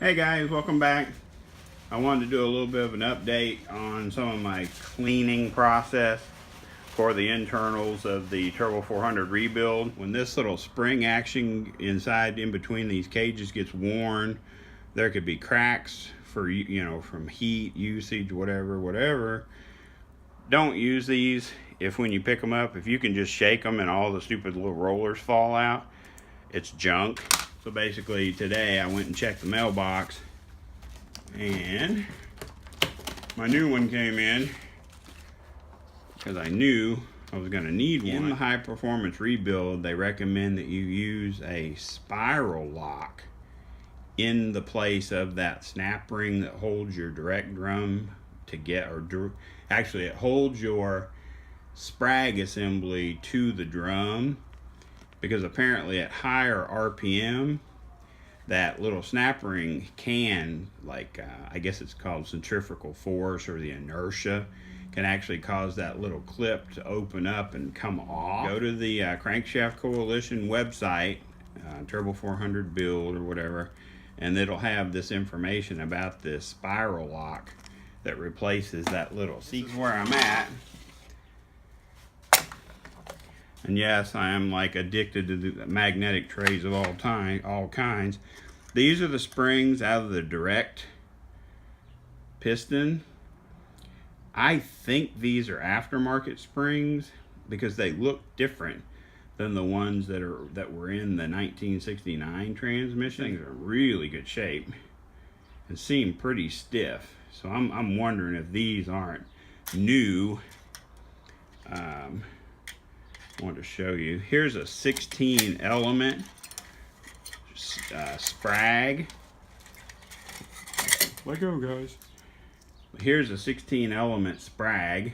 Hey guys, welcome back. I wanted to do a little bit of an update on some of my cleaning process for the internals of the Turbo 400 rebuild. When this little spring action inside in between these cages gets worn, there could be cracks for, from heat, usage, whatever. Don't use these. If when you pick them up, if you can just shake them and all the stupid little rollers fall out, it's junk. So basically today I went and checked the mailbox and my new one came in because I knew I was going to need one. In the high performance rebuild, they recommend that you use a spiral lock in the place of that snap ring that holds your direct drum actually it holds your sprag assembly to the drum, because apparently at higher RPM that little snap ring can, I guess it's called centrifugal force, or the inertia can actually cause that little clip to open up and come off. Go to the Crankshaft Coalition website, Turbo 400 build or whatever, and it'll have this information about this spiral lock that replaces that little seat. This is where I'm at. And yes, I am addicted to the magnetic trays of all kinds. These are the springs out of the direct piston. I think these are aftermarket springs because they look different than the ones that were in the 1969 transmission. Things are really good shape and seem pretty stiff. So I'm wondering if these aren't new. I want to show you. Here's a 16 element sprag. Let go, guys. Here's a 16 element sprag.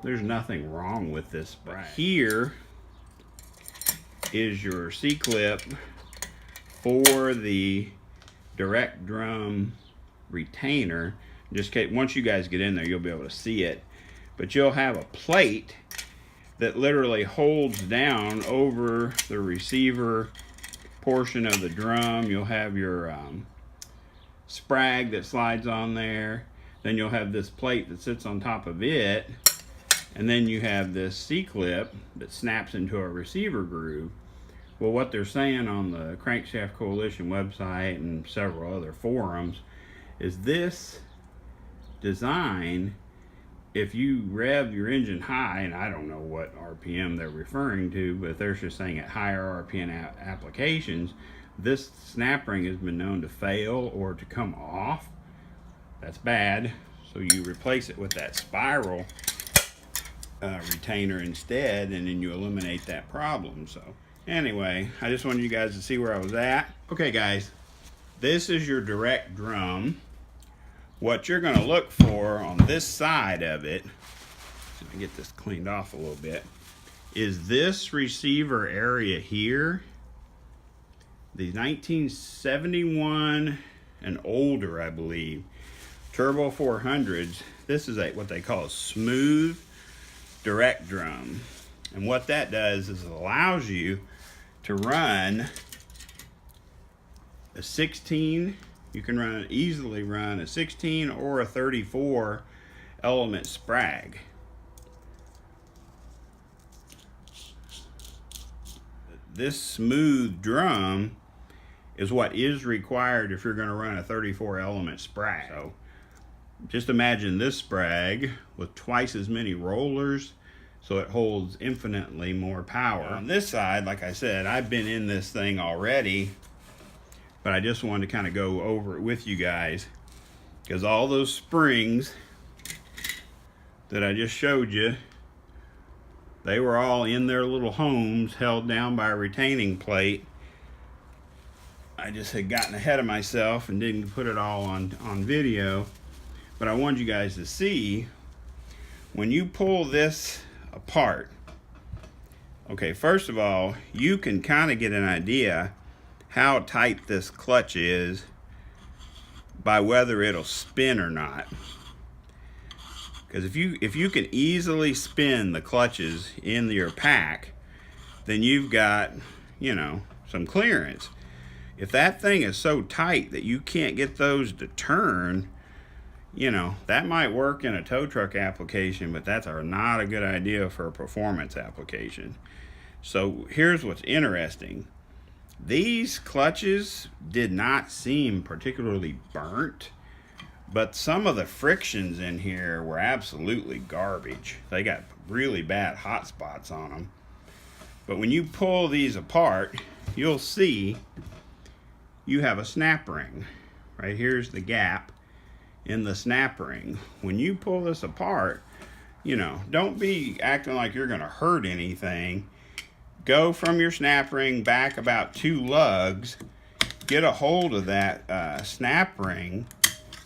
There's nothing wrong with this sprag. Here is your C-clip for the direct drum retainer. Once you guys get in there, you'll be able to see it. But you'll have a plate that literally holds down over the receiver portion of the drum. You'll have your sprag that slides on there. Then you'll have this plate that sits on top of it. And then you have this C-clip that snaps into a receiver groove. Well, what they're saying on the Crankshaft Coalition website and several other forums is this design, if you rev your engine high, and I don't know what RPM they're referring to, but they're just saying at higher RPM applications, this snap ring has been known to fail or to come off. That's bad. So you replace it with that spiral retainer instead, and then you eliminate that problem. So anyway, I just wanted you guys to see where I was at. Okay guys, this is your direct drum. What you're going to look for on this side of it, let me get this cleaned off a little bit, is this receiver area here. The 1971 and older, I believe, Turbo 400s, this is what they call a smooth direct drum. And what that does is it allows you to run a 16, you can easily run a 16 or a 34 element sprag. This smooth drum is what is required if you're going to run a 34 element sprag. So just imagine this sprag with twice as many rollers, so it holds infinitely more power. On this side, like I said, I've been in this thing already, but I just wanted to kind of go over it with you guys, because all those springs that I just showed you, they were all in their little homes held down by a retaining plate. I just had gotten ahead of myself and didn't put it all on video, but I wanted you guys to see when you pull this apart. Okay, first of all, you can kind of get an idea how tight this clutch is by whether it'll spin or not. Because if you can easily spin the clutches in your pack, then you've got, some clearance. If that thing is so tight that you can't get those to turn, you know, that might work in a tow truck application, but that's not a good idea for a performance application. So here's what's interesting. These clutches did not seem particularly burnt, but some of the frictions in here were absolutely garbage. They got really bad hot spots on them. But when you pull these apart, you'll see you have a snap ring. Right here's the gap in the snap ring. When you pull this apart, you know, don't be acting like you're gonna hurt anything. Go from your snap ring back about 2 lugs, get a hold of that snap ring,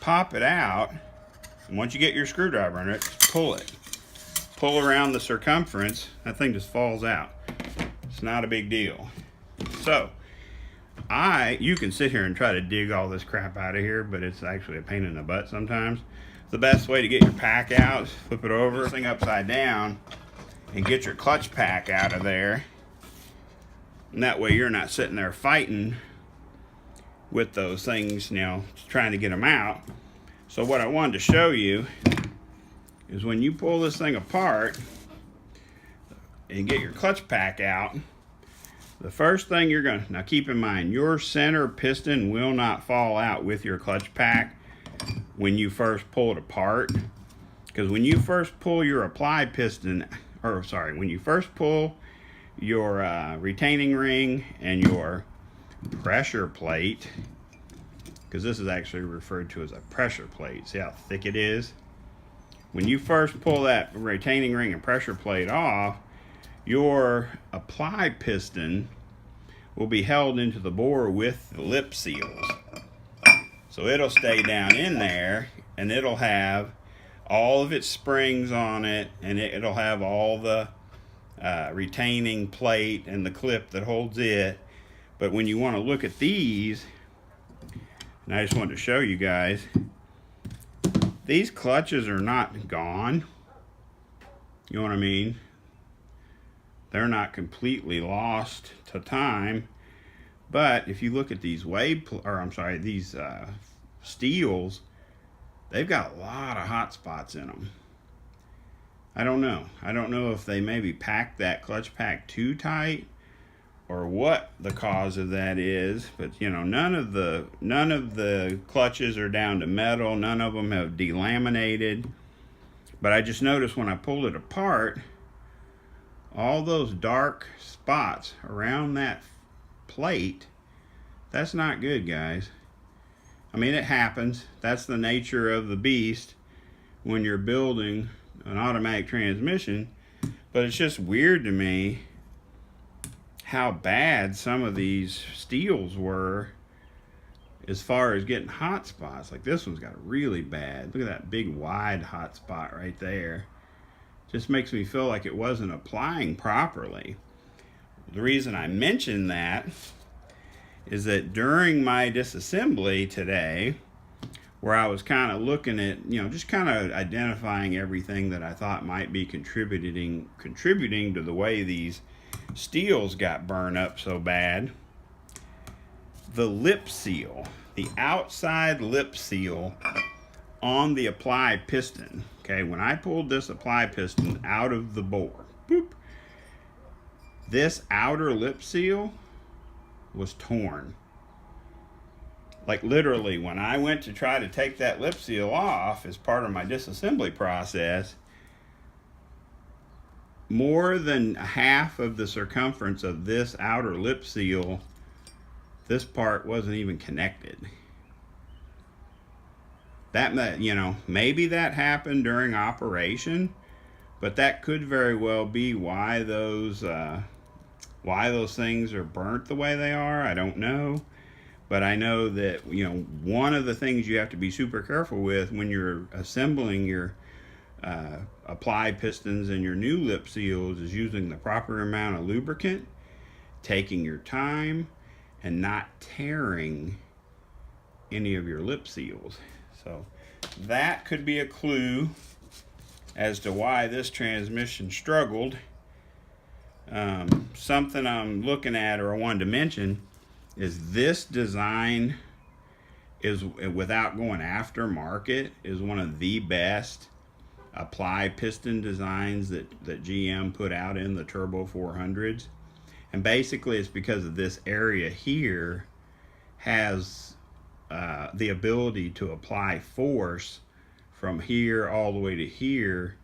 pop it out, and once you get your screwdriver in it, pull it. Pull around the circumference, that thing just falls out. It's not a big deal. So, you can sit here and try to dig all this crap out of here, but it's actually a pain in the butt sometimes. The best way to get your pack out, flip it over, this thing upside down, and get your clutch pack out of there. And that way you're not sitting there fighting with those things, you know, trying to get them out. So what I wanted to show you is when you pull this thing apart and get your clutch pack out, the first thing you're gonna, now keep in mind, your center piston will not fall out with your clutch pack when you first pull it apart. Because when you first pull your apply piston, or sorry, when you first pull your retaining ring and your pressure plate, because this is actually referred to as a pressure plate, see how thick it is? When you first pull that retaining ring and pressure plate off, your apply piston will be held into the bore with the lip seals. So it'll stay down in there, and it'll have all of its springs on it, and it'll have all the retaining plate and the clip that holds it. But when you want to look at these, and I just wanted to show you guys, these clutches are not gone. You know what I mean? They're not completely lost to time. But if you look at these these steels, they've got a lot of hot spots in them. I don't know if they maybe packed that clutch pack too tight or what the cause of that is, but you know, none of the clutches are down to metal, none of them have delaminated. But I just noticed when I pulled it apart, all those dark spots around that plate, that's not good, guys. I mean, it happens. That's the nature of the beast when you're building an automatic transmission. But it's just weird to me how bad some of these steels were as far as getting hot spots. Like this one's got really bad. Look at that big wide hot spot right there. Just makes me feel like it wasn't applying properly. The reason I mention that is that during my disassembly today, where I was kind of looking at, you know, just kind of identifying everything that I thought might be contributing to the way these steels got burned up so bad, the lip seal, the outside lip seal on the apply piston, okay, when I pulled this apply piston out of the bore, boop, this outer lip seal was torn. Like literally, when I went to try to take that lip seal off as part of my disassembly process, more than half of the circumference of this outer lip seal, this part wasn't even connected. That, you know, maybe that happened during operation, but that could very well be why those things are burnt the way they are. I don't know. But I know that, you know, one of the things you have to be super careful with when you're assembling your apply pistons and your new lip seals is using the proper amount of lubricant, taking your time, and not tearing any of your lip seals. So that could be a clue as to why this transmission struggled. Something I'm looking at or I wanted to mention is this design is, without going aftermarket, is one of the best apply piston designs that GM put out in the Turbo 400s. And basically it's because of this area here has the ability to apply force from here all the way to here,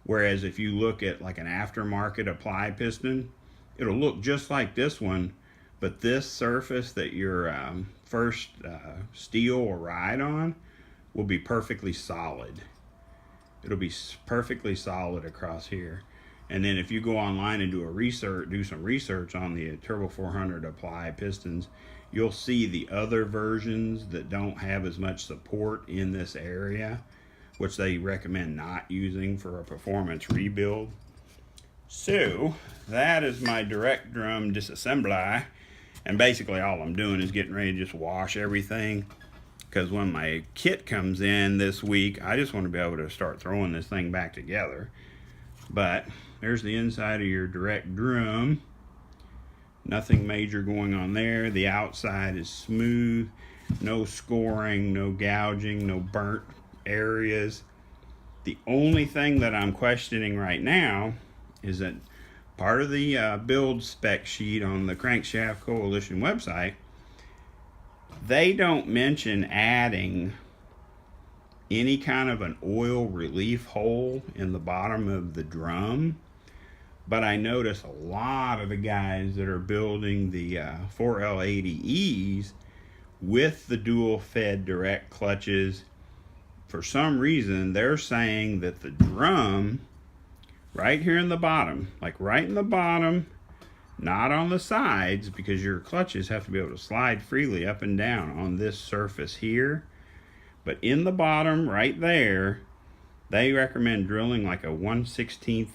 whereas if you look at like an aftermarket apply piston, it'll look just like this one, but this surface that your first steel will ride on will be perfectly solid. It'll be perfectly solid across here. And then if you go online and do some research on the Turbo 400 apply pistons, you'll see the other versions that don't have as much support in this area, which they recommend not using for a performance rebuild. So that is my direct drum disassembly, and basically all I'm doing is getting ready to just wash everything, because when my kit comes in this week, I just want to be able to start throwing this thing back together. But there's the inside of your direct drum. Nothing major going on there. The outside is smooth, no scoring, no gouging, no burnt areas. The only thing that I'm questioning right now is that part of the build spec sheet on the Crankshaft Coalition website, they don't mention adding any kind of an oil relief hole in the bottom of the drum. But I notice a lot of the guys that are building the 4L80Es with the dual fed direct clutches, for some reason they're saying that the drum right here in the bottom, like right in the bottom, not on the sides, because your clutches have to be able to slide freely up and down on this surface here, but in the bottom right there, they recommend drilling like a 1/16,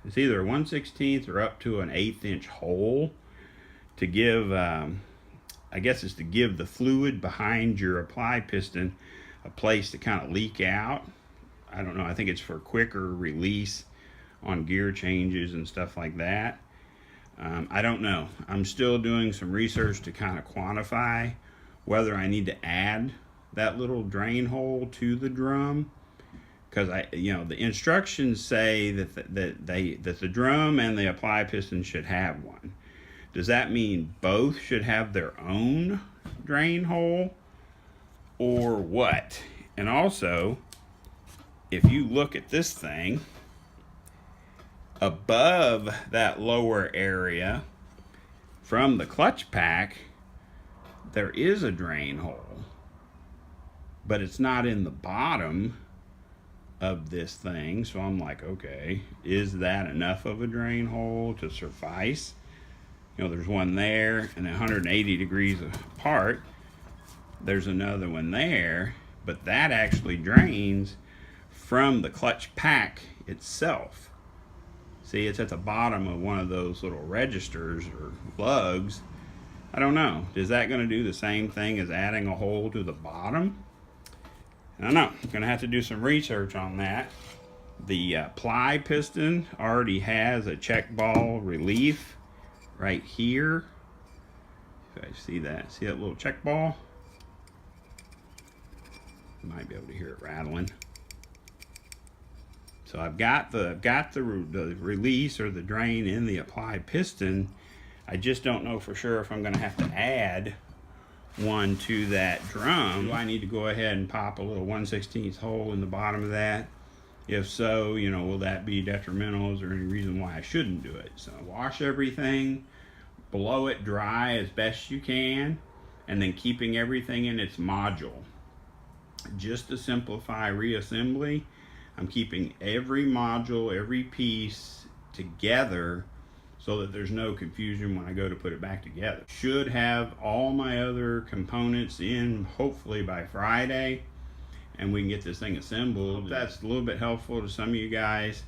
it's either a 1/16 or up to an 1/8 inch hole to give, I guess it's to give the fluid behind your apply piston a place to kind of leak out. I don't know, I think it's for quicker release on gear changes and stuff like that. I don't know. I'm still doing some research to kind of quantify whether I need to add that little drain hole to the drum, because the instructions say that the drum and the apply piston should have one. Does that mean both should have their own drain hole, or what? And also, if you look at this thing, above that lower area from the clutch pack, there is a drain hole, but it's not in the bottom of this thing. So I'm like, okay, is that enough of a drain hole to suffice? There's one there, and 180 degrees apart there's another one there, but that actually drains from the clutch pack itself. See, it's at the bottom of one of those little registers or lugs. I don't know. Is that going to do the same thing as adding a hole to the bottom? I don't know. I'm going to have to do some research on that. The ply piston already has a check ball relief right here. If I see that. See that little check ball? You might be able to hear it rattling. So I've got the release or the drain in the applied piston. I just don't know for sure if I'm going to have to add one to that drum. Do I need to go ahead and pop a little 1/16 hole in the bottom of that? If so, will that be detrimental? Is there any reason why I shouldn't do it? So wash everything, blow it dry as best you can, and then keeping everything in its module. Just to simplify reassembly, I'm keeping every module, every piece together so that there's no confusion when I go to put it back together. Should have all my other components in hopefully by Friday, and we can get this thing assembled. That's a little bit helpful to some of you guys.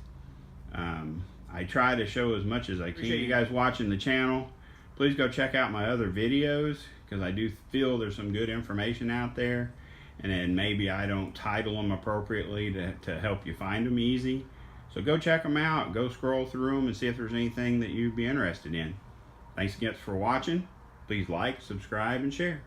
I try to show as much as I can. Appreciate you guys watching the channel. Please go check out my other videos, because I do feel there's some good information out there, and then maybe I don't title them appropriately to help you find them easy. So go check them out, go scroll through them and see if there's anything that you'd be interested in. Thanks again for watching. Please like, subscribe, and share.